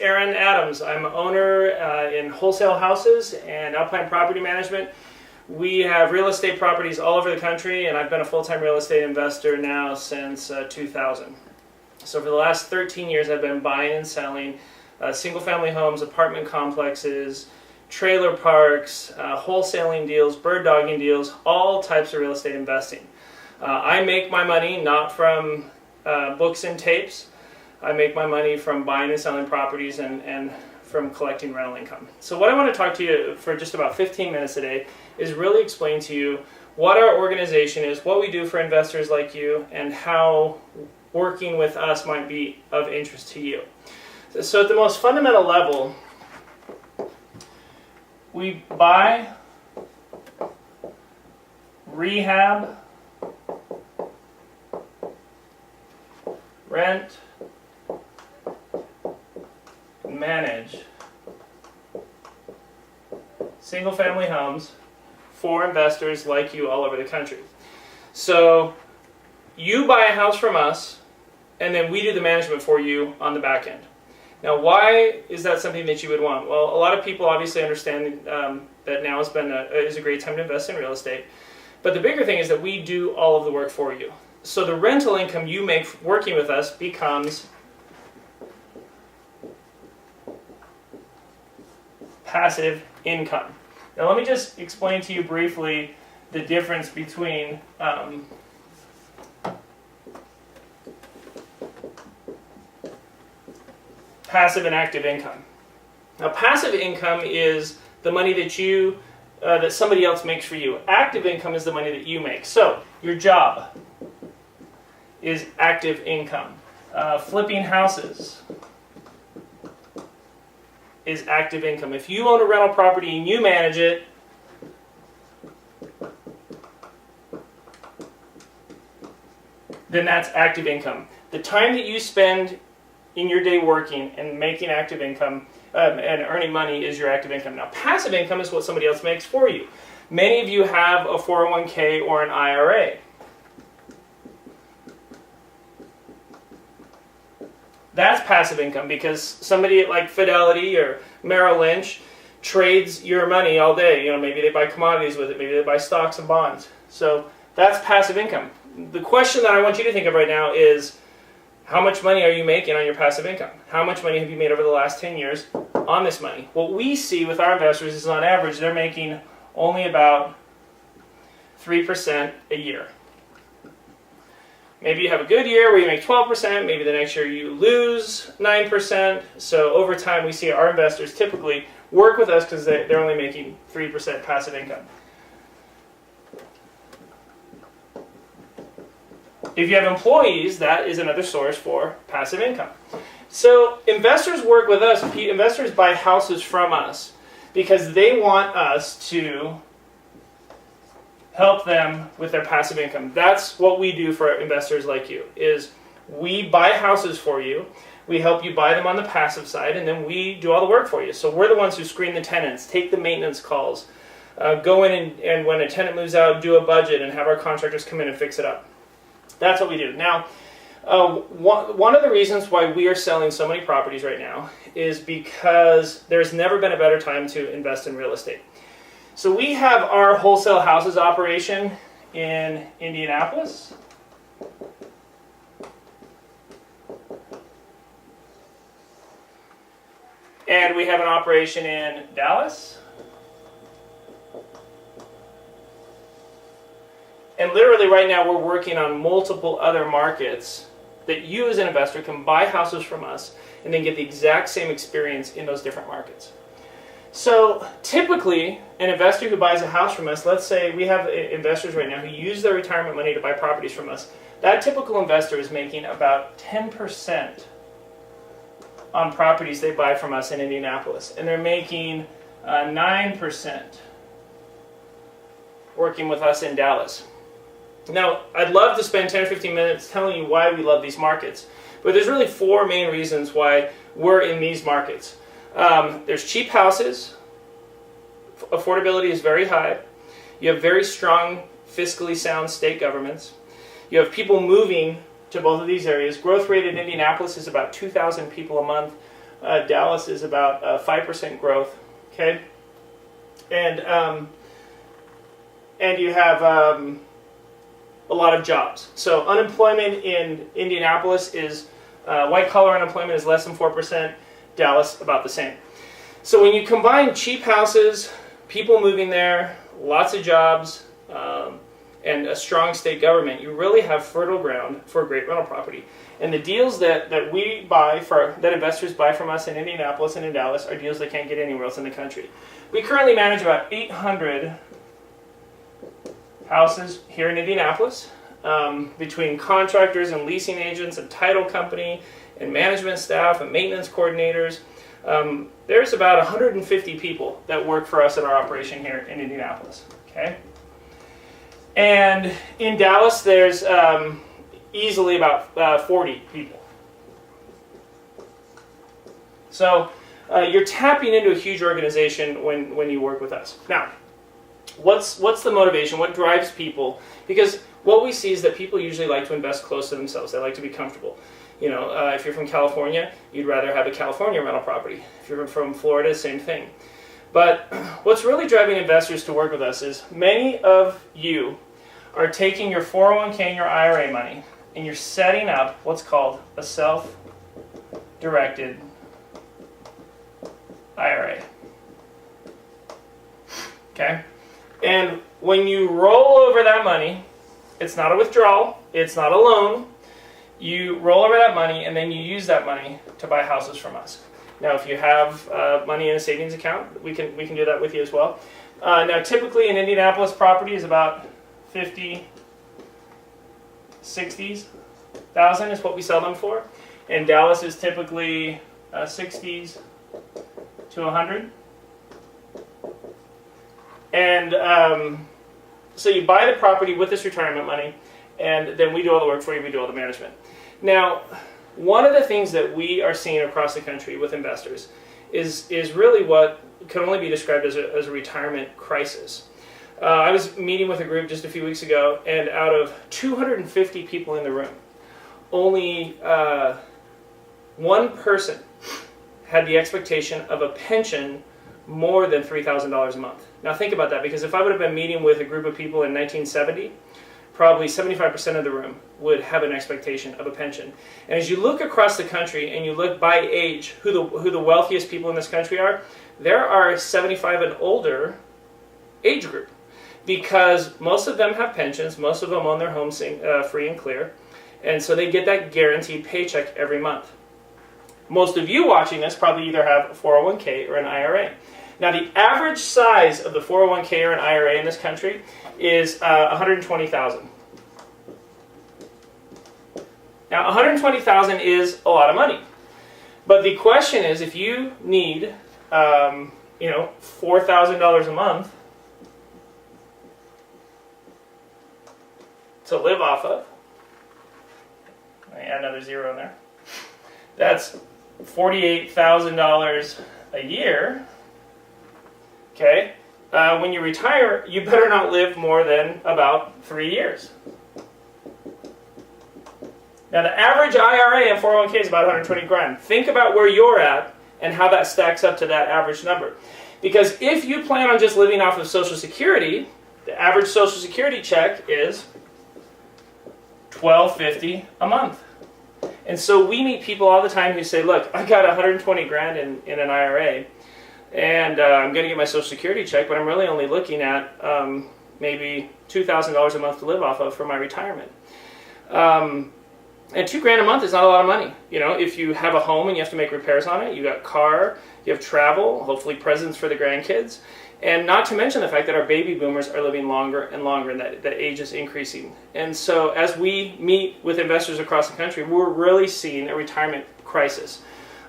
Aaron Adams. I'm an owner in Wholesale Houses and Alpine Property Management. We have real estate properties all over the country, and I've been a full-time real estate investor now since 2000. So for the last 13 years, I've been buying and selling single-family homes, apartment complexes, trailer parks, wholesaling deals, bird dogging deals, all types of real estate investing. I make my money not from books and tapes. I make my money from buying and selling properties and from collecting rental income. So what I want to talk to you for just about 15 minutes today is really explain to you what our organization is, what we do for investors like you, and how working with us might be of interest to you. So at the most fundamental level, we buy, rehab, rent, manage single-family homes for investors like you all over the country. So you buy a house from us, and then we do the management for you on the back end. Now, why is that something that you would want? Well, a lot of people obviously understand that now is a great time to invest in real estate. But the bigger thing is that we do all of the work for you. So the rental income you make working with us becomes passive income. Now let me just explain to you briefly the difference between passive and active income. Now passive income is the money that that somebody else makes for you. Active income is the money that you make. So your job is active income. Flipping houses is active income. If you own a rental property and you manage it, then that's active income. The time that you spend in your day working and making active income and earning money is your active income. Now, passive income is what somebody else makes for you. Many of you have a 401k or an IRA. That's passive income because somebody like Fidelity or Merrill Lynch trades your money all day. Maybe they buy commodities with it, maybe they buy stocks and bonds. So that's passive income. The question that I want you to think of right now is, how much money are you making on your passive income? How much money have you made over the last 10 years on this money? What we see with our investors is on average they're making only about 3% a year. Maybe you have a good year where you make 12%, maybe the next year you lose 9%. So over time we see our investors typically work with us because they're only making 3% passive income. If you have employees, that is another source for passive income. So investors work with us, investors buy houses from us because they want us to help them with their passive income. That's what we do for investors like you, is we buy houses for you, we help you buy them on the passive side, and then we do all the work for you. So we're the ones who screen the tenants, take the maintenance calls, go in and when a tenant moves out, do a budget and have our contractors come in and fix it up. That's what we do. Now, one of the reasons why we are selling so many properties right now is because there's never been a better time to invest in real estate. So we have our wholesale houses operation in Indianapolis. And we have an operation in Dallas. And literally right now we're working on multiple other markets that you as an investor can buy houses from us and then get the exact same experience in those different markets. So typically, an investor who buys a house from us, let's say we have investors right now who use their retirement money to buy properties from us. That typical investor is making about 10% on properties they buy from us in Indianapolis. And they're making 9% working with us in Dallas. Now, I'd love to spend 10 or 15 minutes telling you why we love these markets. But there's really four main reasons why we're in these markets. There's cheap houses, affordability is very high, you have very strong fiscally sound state governments, you have people moving to both of these areas. Growth rate in Indianapolis is about 2,000 people a month. Dallas is about 5% growth. Okay, and you have a lot of jobs. So unemployment in Indianapolis is white collar unemployment is less than 4%. Dallas about the same. So when you combine cheap houses, people moving there, lots of jobs, and a strong state government, you really have fertile ground for a great rental property. And the deals that that investors buy from us in Indianapolis and in Dallas are deals they can't get anywhere else in the country. We currently manage about 800 houses here in Indianapolis, between contractors and leasing agents and title company and management staff and maintenance coordinators. There's about 150 people that work for us in our operation here in Indianapolis. Okay, and in Dallas there's easily about 40 people. So you're tapping into a huge organization when you work with us. Now, what's the motivation? What drives people? Because what we see is that people usually like to invest close to themselves. They like to be comfortable. You know, if you're from California, you'd rather have a California rental property. If you're from Florida, same thing. But what's really driving investors to work with us is many of you are taking your 401k and your IRA money and you're setting up what's called a self-directed IRA. Okay? And when you roll over that money, it's not a withdrawal, it's not a loan. You roll over that money and then you use that money to buy houses from us. Now, if you have money in a savings account, we can do that with you as well. Now, typically an Indianapolis property is about 50, 60,000 is what we sell them for. And Dallas is typically 60s to 100. And so you buy the property with this retirement money, and then we do all the work for you, we do all the management. Now, one of the things that we are seeing across the country with investors is really what can only be described as a retirement crisis. I was meeting with a group just a few weeks ago, and out of 250 people in the room, only one person had the expectation of a pension more than $3,000 a month. Now think about that, because if I would have been meeting with a group of people in 1970, probably 75% of the room would have an expectation of a pension. And as you look across the country and you look by age, who the wealthiest people in this country are, there are 75 and older age group, because most of them have pensions, most of them own their homes free and clear, and so they get that guaranteed paycheck every month. Most of you watching this probably either have a 401k or an IRA. Now, the average size of the 401k or an IRA in this country is $120,000. Now, $120,000 is a lot of money, but the question is, if you need, $4,000 a month to live off of, let me add another zero in there. That's $48,000 a year. Okay, when you retire, you better not live more than about 3 years. Now, the average IRA and 401k is about 120 grand. Think about where you're at and how that stacks up to that average number. Because if you plan on just living off of Social Security, the average Social Security check is $1,250 a month. And so we meet people all the time who say, look, I got 120 grand in an IRA, and I'm going to get my Social Security check, but I'm really only looking at maybe $2,000 a month to live off of for my retirement. And $2 grand a month is not a lot of money. You know, if you have a home and you have to make repairs on it, you got car, you have travel, hopefully presents for the grandkids, and not to mention the fact that our baby boomers are living longer and longer, and that age is increasing. And so as we meet with investors across the country, we're really seeing a retirement crisis.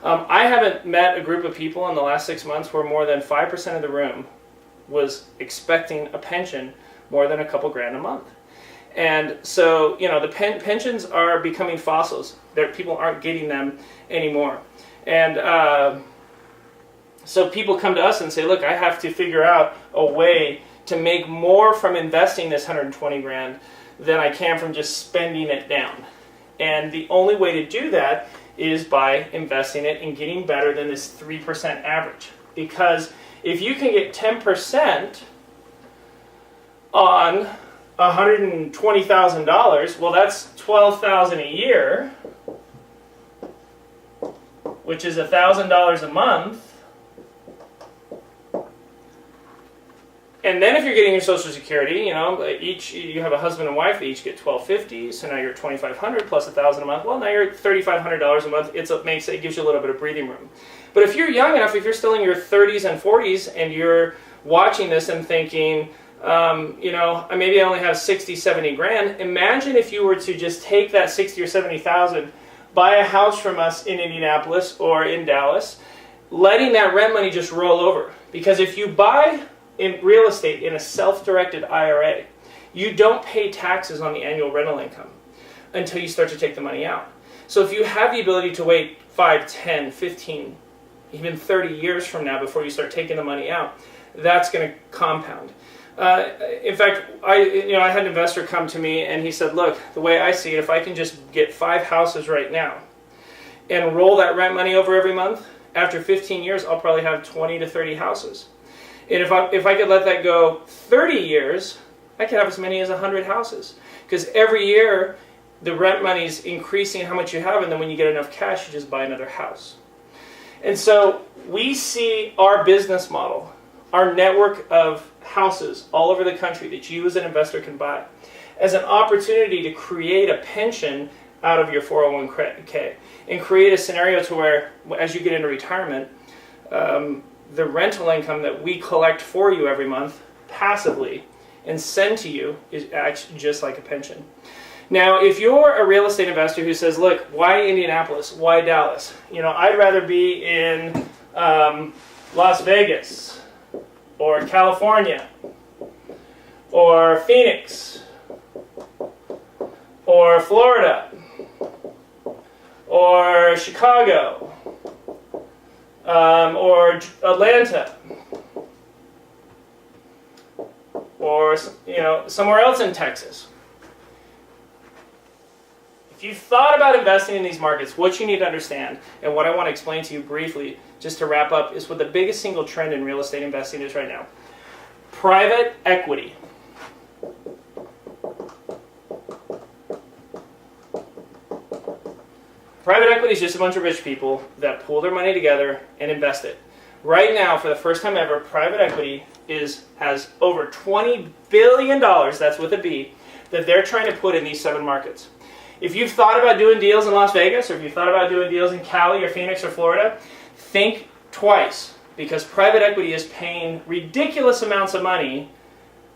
I haven't met a group of people in the last 6 months where more than 5% of the room was expecting a pension more than a couple grand a month. And so, you know, the pensions are becoming fossils. People aren't getting them anymore. And so people come to us and say, look, I have to figure out a way to make more from investing this 120 grand than I can from just spending it down. And the only way to do that is by investing it and getting better than this 3% average. Because if you can get 10% on $120,000, well, that's $12,000 a year, which is $1,000 a month. And then if you're getting your Social Security, you have a husband and wife, they each get $1,250, so now you're $2,500 plus $1,000 a month. Well, now you're $3,500 a month. It gives you a little bit of breathing room. But if you're young enough, if you're still in your 30s and 40s, and you're watching this and thinking, maybe I only have 60, 70 grand. Imagine if you were to just take that 60 or 70,000, buy a house from us in Indianapolis or in Dallas, letting that rent money just roll over. Because if you buy in real estate in a self-directed IRA, you don't pay taxes on the annual rental income until you start to take the money out. So if you have the ability to wait 5, 10, 15, even 30 years from now before you start taking the money out, that's going to compound. In fact, I had an investor come to me and he said, look, the way I see it, if I can just get 5 houses right now and roll that rent money over every month, after 15 years, I'll probably have 20 to 30 houses. And if I could let that go 30 years, I could have as many as 100 houses. Because every year, the rent money's increasing how much you have, and then when you get enough cash, you just buy another house. And so we see our business model, our network of houses all over the country that you as an investor can buy, as an opportunity to create a pension out of your 401k and create a scenario to where, as you get into retirement, the rental income that we collect for you every month passively and send to you is actually just like a pension. Now, if you're a real estate investor who says, look, why Indianapolis? Why Dallas? I'd rather be in Las Vegas or California or Phoenix or Florida or Chicago or Atlanta or somewhere else in Texas. If you've thought about investing in these markets, what you need to understand, and what I want to explain to you briefly, just to wrap up, is what the biggest single trend in real estate investing is right now. Private equity. Private equity is just a bunch of rich people that pull their money together and invest it. Right now, for the first time ever, private equity has over $20 billion, that's with a B, that they're trying to put in these 7 markets. If you've thought about doing deals in Las Vegas, or if you've thought about doing deals in Cali or Phoenix or Florida, think twice, because private equity is paying ridiculous amounts of money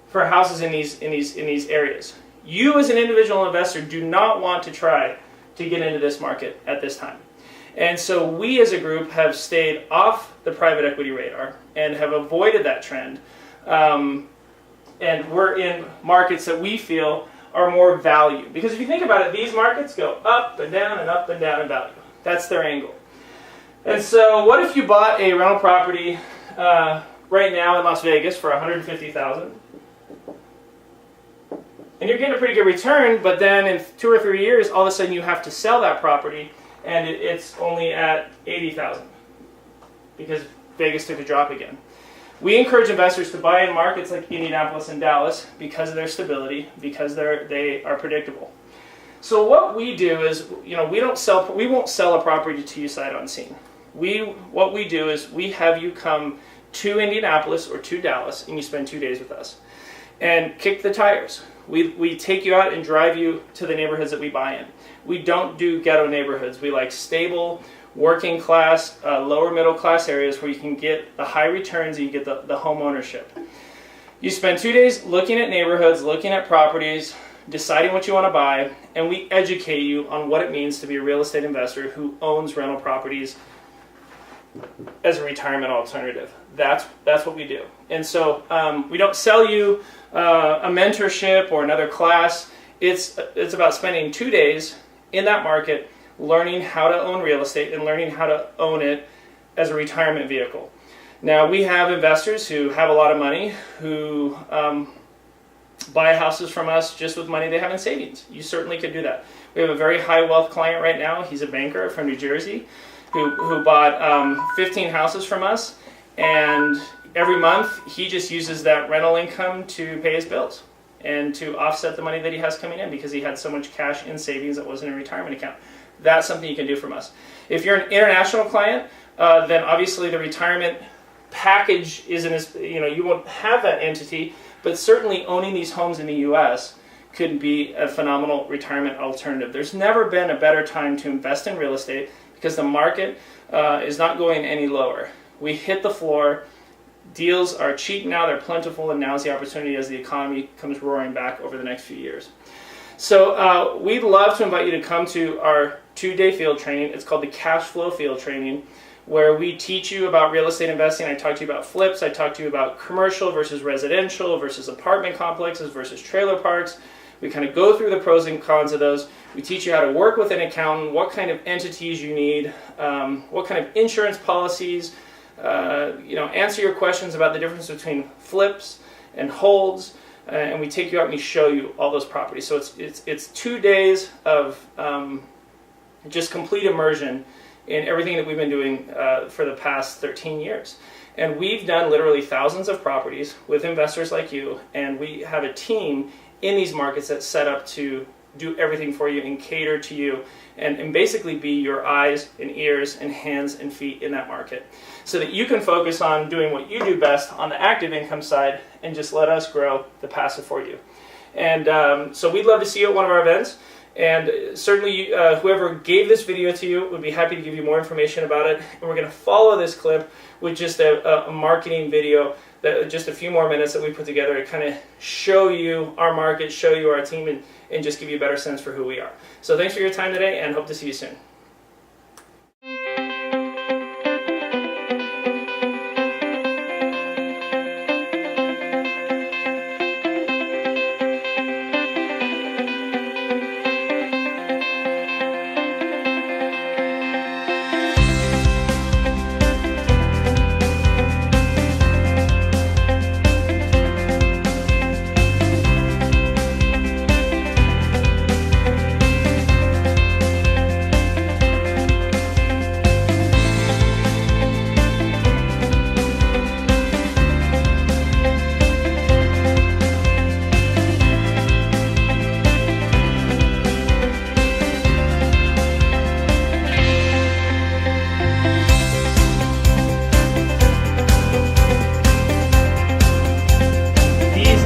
for houses in these areas. You as an individual investor do not want to try to get into this market at this time. And so we as a group have stayed off the private equity radar and have avoided that trend. And we're in markets that we feel are more value. Because if you think about it, these markets go up and down in value. That's their angle. And so what if you bought a rental property right now in Las Vegas for $150,000? And you're getting a pretty good return, but then in 2 or 3 years, all of a sudden you have to sell that property, and it's only at $80,000 because Vegas took a drop again. We encourage investors to buy in markets like Indianapolis and Dallas because of their stability, because they are predictable. So what we do is, we won't sell a property to you sight unseen. What we do is we have you come to Indianapolis or to Dallas, and you spend 2 days with us and kick the tires. We take you out and drive you to the neighborhoods that we buy in. We don't do ghetto neighborhoods. We like stable, working class, lower middle class areas where you can get the high returns and you get the home ownership. You spend 2 days looking at neighborhoods, looking at properties, deciding what you want to buy, and we educate you on what it means to be a real estate investor who owns rental properties as a retirement alternative. That's what we do. And so we don't sell you a mentorship or another class. It's about spending 2 days in that market learning how to own real estate and learning how to own it as a retirement vehicle. Now, we have investors who have a lot of money who buy houses from us just with money they have in savings. You certainly could do that. We have a very high wealth client right now. He's a banker from New Jersey who bought 15 houses from us, and every month he just uses that rental income to pay his bills and to offset the money that he has coming in because he had so much cash in savings that wasn't in a retirement account. That's something you can do from us. If you're an international client, then obviously the retirement package isn't as, you won't have that entity, but certainly owning these homes in the U.S. could be a phenomenal retirement alternative. There's never been a better time to invest in real estate because the market is not going any lower. We hit the floor. Deals are cheap now, they're plentiful, and now's the opportunity as the economy comes roaring back over the next few years. So we'd love to invite you to come to our 2-day field training. It's called the Cash Flow Field Training, where we teach you about real estate investing. I talk to you about flips. I talk to you about commercial versus residential versus apartment complexes versus trailer parks. We kind of go through the pros and cons of those. We teach you how to work with an accountant, what kind of entities you need, what kind of insurance policies, answer your questions about the difference between flips and holds, and we take you out and we show you all those properties. So it's 2 days of just complete immersion in everything that we've been doing for the past 13 years. And we've done literally thousands of properties with investors like you, and we have a team in these markets that's set up to do everything for you and cater to you and basically be your eyes and ears and hands and feet in that market so that you can focus on doing what you do best on the active income side and just let us grow the passive for you. And so we'd love to see you at one of our events. And certainly whoever gave this video to you would be happy to give you more information about it. And we're going to follow this clip with just a marketing video, just a few more minutes that we put together to kind of show you our market, show you our team, and just give you a better sense for who we are. So thanks for your time today, and hope to see you soon.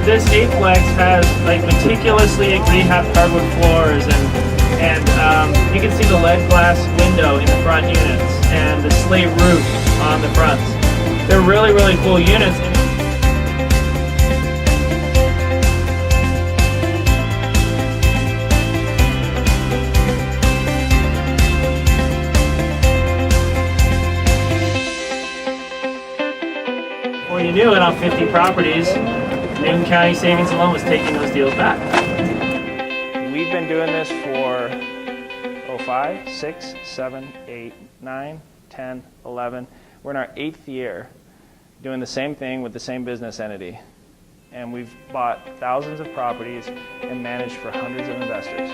This 8-plex has like meticulously rehabbed hardwood floors, and you can see the lead glass window in the front units and the slate roof on the fronts. They're really, really cool units. Before you knew it, on 50 properties, Newton County Savings and Loan was taking those deals back. We've been doing this for 5, 6, 7, 8, 9, 10, 11. We're in our 8th year doing the same thing with the same business entity. And we've bought thousands of properties and managed for hundreds of investors.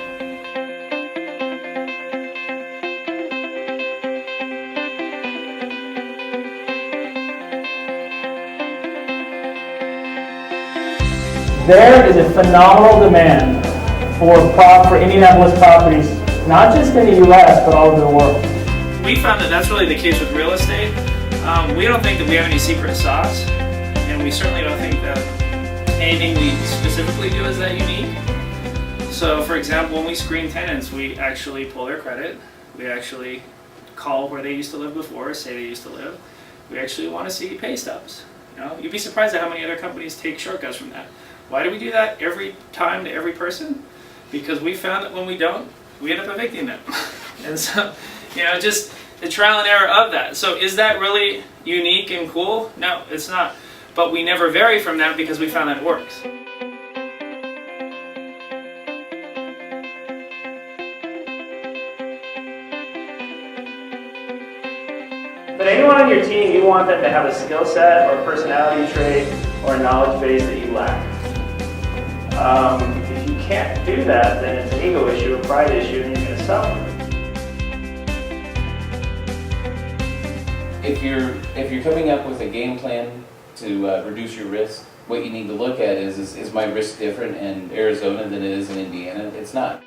There is a phenomenal demand for Indianapolis properties, not just in the U.S., but all over the world. We found that that's really the case with real estate. We don't think that we have any secret sauce, and we certainly don't think that anything we specifically do is that unique. So, for example, when we screen tenants, we actually pull their credit. We actually call where they used to live before, say they used to live. We actually want to see pay stubs. You'd be surprised at how many other companies take shortcuts from that. Why do we do that every time to every person? Because we found that when we don't, we end up evicting them. And so, just the trial and error of that. So is that really unique and cool? No, it's not. But we never vary from that because we found that it works. But anyone on your team, you want them to have a skill set or a personality trait or a knowledge base that you lack. If you can't do that, then it's an ego issue, a pride issue, and you're going to suffer. If you're coming up with a game plan to reduce your risk, what you need to look at is my risk different in Arizona than it is in Indiana? It's not.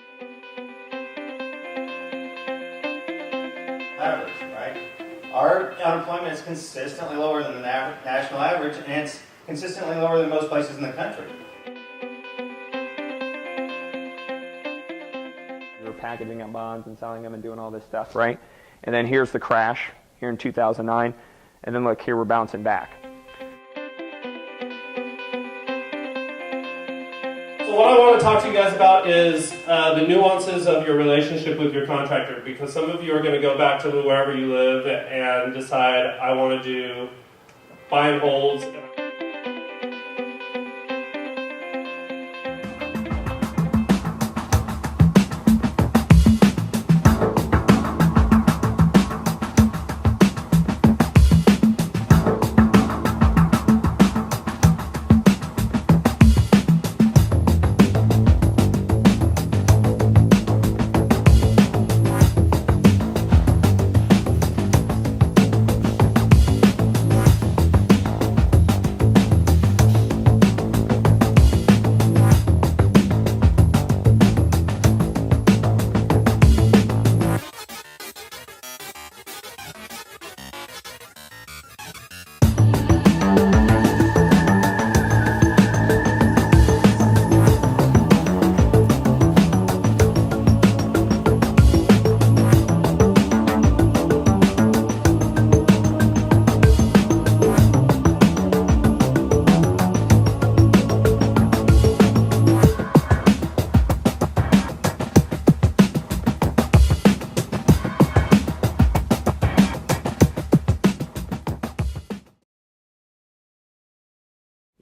Average, right? Our unemployment is consistently lower than the national average, and it's consistently lower than most places in the country. We were packaging up bonds and selling them and doing all this stuff, right? And then here's the crash here in 2009, and then look, here we're bouncing back. So what I want to talk to you guys about is the nuances of your relationship with your contractor, because some of you are going to go back to wherever you live and decide, I want to do buy and holds.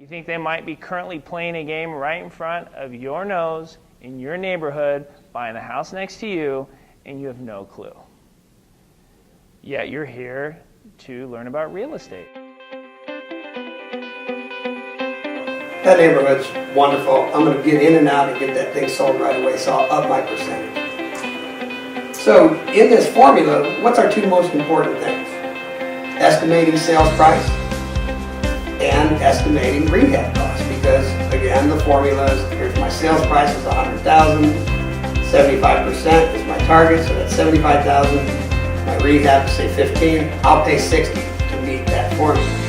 You think they might be currently playing a game right in front of your nose in your neighborhood, buying the house next to you, and you have no clue. Yet you're here to learn about real estate. That neighborhood's wonderful. I'm going to get in and out and get that thing sold right away, so I'll up my percentage. So in this formula, what's our two most important things? Estimating sales price and estimating rehab costs, because again, the formula is, here's my sales price is $100,000, 75% is my target, so that's $75,000. My rehab, say 15, I'll pay 60 to meet that formula.